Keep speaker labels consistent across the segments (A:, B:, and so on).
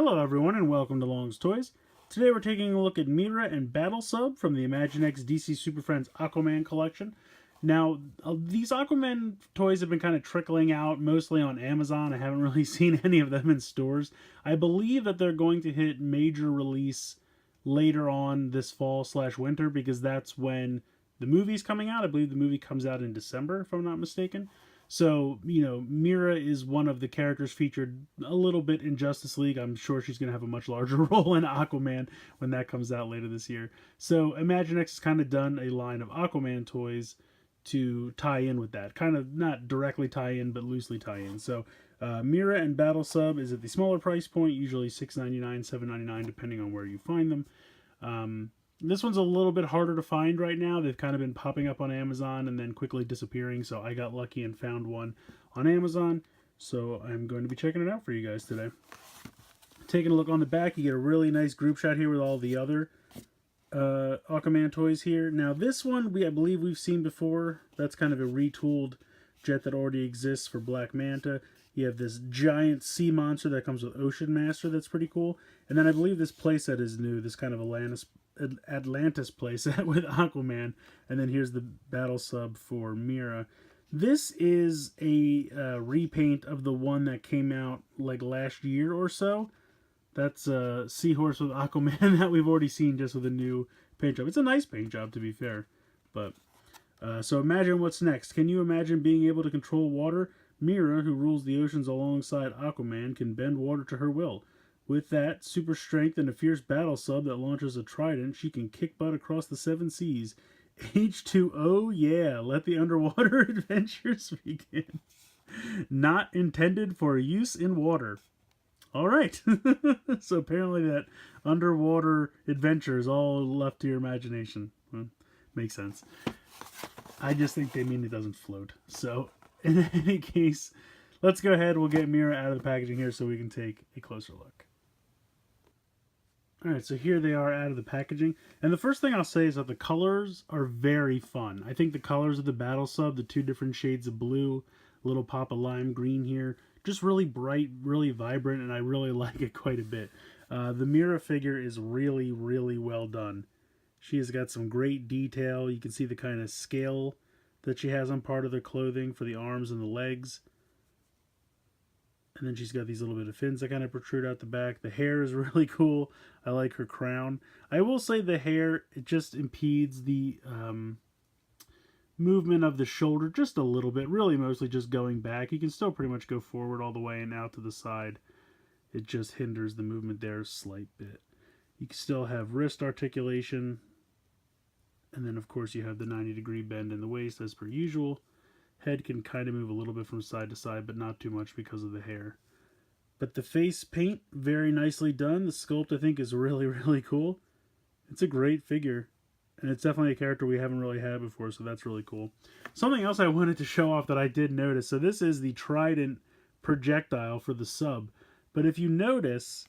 A: Hello everyone and welcome to Long's Toys. Today we're taking a look at Mera and Battle Sub from the Imaginext DC Super Friends Aquaman collection. Now, these Aquaman toys have been kind of trickling out mostly on Amazon. I haven't really seen any of them in stores. I believe that they're going to hit major release later on this fall/winter because that's when the movie's coming out. I believe the movie comes out in December, if I'm not mistaken. So, Mera is one of the characters featured a little bit in Justice League. I'm sure she's going to have a much larger role in Aquaman when that comes out later this year. So, Imaginext has kind of done a line of Aquaman toys to tie in with that. Kind of not directly tie in, but loosely tie in. So, Mera and Battle Sub is at the smaller price point, usually $6.99, $7.99, depending on where you find them. This one's a little bit harder to find right now. They've kind of been popping up on Amazon and then quickly disappearing, so I got lucky and found one on Amazon. So I'm going to be checking it out for you guys today. Taking a look on the back, you get a really nice group shot here with all the other Aquaman toys here. Now this one, I believe we've seen before. That's kind of a retooled jet that already exists for Black Manta. You have this giant sea monster that comes with Ocean Master that's pretty cool. And then I believe this playset is new, this kind of Atlantis playset with Aquaman. And then here's the Battle Sub for Mera. This is a repaint of the one that came out like last year or so. That's a Seahorse with Aquaman that we've already seen just with a new paint job. It's a nice paint job, to be fair. But so imagine what's next. Can you imagine being able to control water? Mera, who rules the oceans alongside Aquaman, can bend water to her will. With that, super strength and a fierce battle sub that launches a trident, she can kick butt across the 7 seas. H2O, yeah, let the underwater adventures begin. Not intended for use in water. Alright, so apparently that underwater adventure is all left to your imagination. Well, makes sense. I just think they mean it doesn't float. So, in any case, let's go ahead. We'll get Mera out of the packaging here so we can take a closer look. Alright, so here they are out of the packaging. And the first thing I'll say is that the colors are very fun. I think the colors of the Battle Sub, the 2 different shades of blue, a little pop of lime green here, just really bright, really vibrant, and I really like it quite a bit. The Mera figure is really, really well done. She has got some great detail. You can see the kind of scale that she has on part of the clothing for the arms and the legs. And then she's got these little bit of fins that kind of protrude out the back. The hair is really cool. I like her crown. I will say the hair, it just impedes the movement of the shoulder just a little bit. Really mostly just going back. You can still pretty much go forward all the way and out to the side. It just hinders the movement there a slight bit. You can still have wrist articulation. And then of course you have the 90-degree bend in the waist as per usual. Head can kind of move a little bit from side to side, but not too much because of the hair. But the face paint, very nicely done. The sculpt, I think, is really, really cool. It's a great figure. And it's definitely a character we haven't really had before, so that's really cool. Something else I wanted to show off that I did notice. So this is the Trident Projectile for the sub. But if you notice,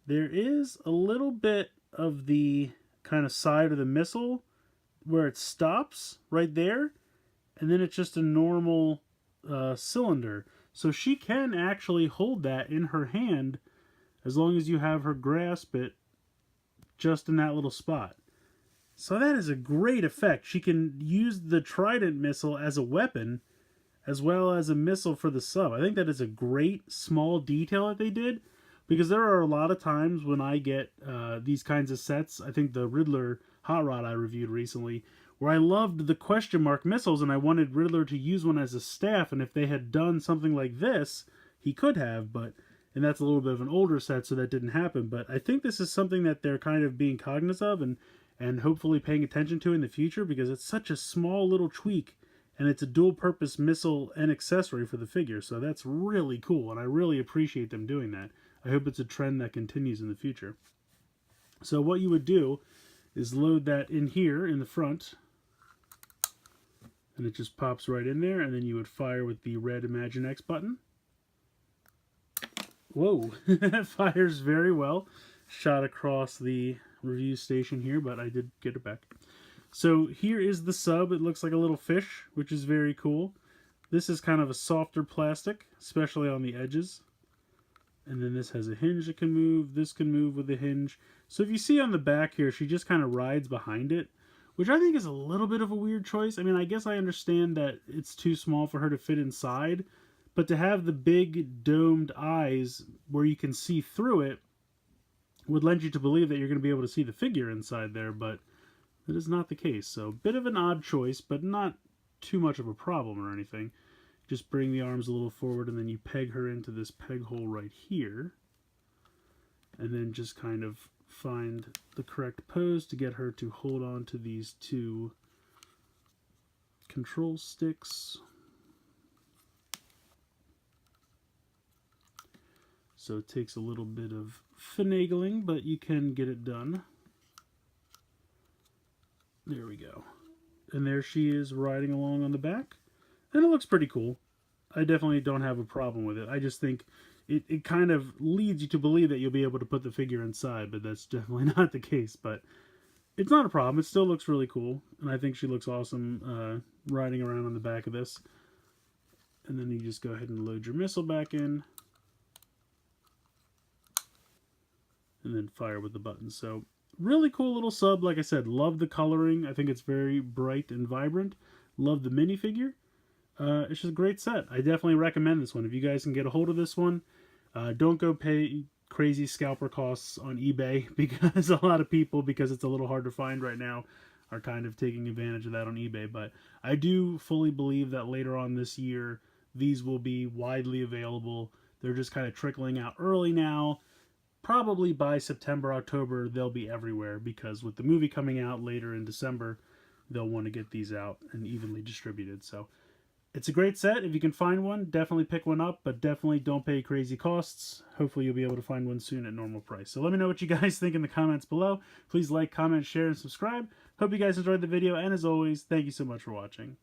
A: there is a little bit of the kind of side of the missile where it stops right there. And then it's just a normal cylinder. So she can actually hold that in her hand as long as you have her grasp it just in that little spot. So that is a great effect. She can use the Trident Missile as a weapon as well as a missile for the sub. I think that is a great small detail that they did, because there are a lot of times when I get these kinds of sets. I think the Riddler Hot Rod I reviewed recently, where I loved the question mark missiles and I wanted Riddler to use one as a staff, and if they had done something like this, he could have, and that's a little bit of an older set, so that didn't happen. But I think this is something that they're kind of being cognizant of and hopefully paying attention to in the future, because it's such a small little tweak, and it's a dual-purpose missile and accessory for the figure, so that's really cool, and I really appreciate them doing that. I hope it's a trend that continues in the future. So what you would do is load that in here in the front, and it just pops right in there, and then you would fire with the red Imaginext button. Whoa, that fires very well. Shot across the review station here, but I did get it back. So here is the sub. It looks like a little fish, which is very cool. This is kind of a softer plastic, especially on the edges. And then this has a hinge that can move. This can move with a hinge. So if you see on the back here, she just kind of rides behind it, which I think is a little bit of a weird choice. I mean, I guess I understand that it's too small for her to fit inside, but to have the big domed eyes where you can see through it would lend you to believe that you're going to be able to see the figure inside there, but that is not the case. So, bit of an odd choice, but not too much of a problem or anything. Just bring the arms a little forward, and then you peg her into this peg hole right here. And then just kind of find the correct pose to get her to hold on to these two control sticks. So it takes a little bit of finagling, but you can get it done. There we go. And there she is riding along on the back. And it looks pretty cool. I definitely don't have a problem with it. I just think it kind of leads you to believe that you'll be able to put the figure inside, but that's definitely not the case. But it's not a problem. It still looks really cool. And I think she looks awesome riding around on the back of this. And then you just go ahead and load your missile back in. And then fire with the button. So really cool little sub. Like I said, love the coloring. I think it's very bright and vibrant. Love the minifigure. It's just a great set. I definitely recommend this one. If you guys can get a hold of this one, don't go pay crazy scalper costs on eBay, because a lot of people, because it's a little hard to find right now, are kind of taking advantage of that on eBay. But I do fully believe that later on this year, these will be widely available. They're just kind of trickling out early now. Probably by September, October, they'll be everywhere, because with the movie coming out later in December, they'll want to get these out and evenly distributed. So it's a great set. If you can find one, definitely pick one up, but definitely don't pay crazy costs. Hopefully you'll be able to find one soon at normal price. So let me know what you guys think in the comments below. Please like, comment, share, and subscribe. Hope you guys enjoyed the video, and as always, thank you so much for watching.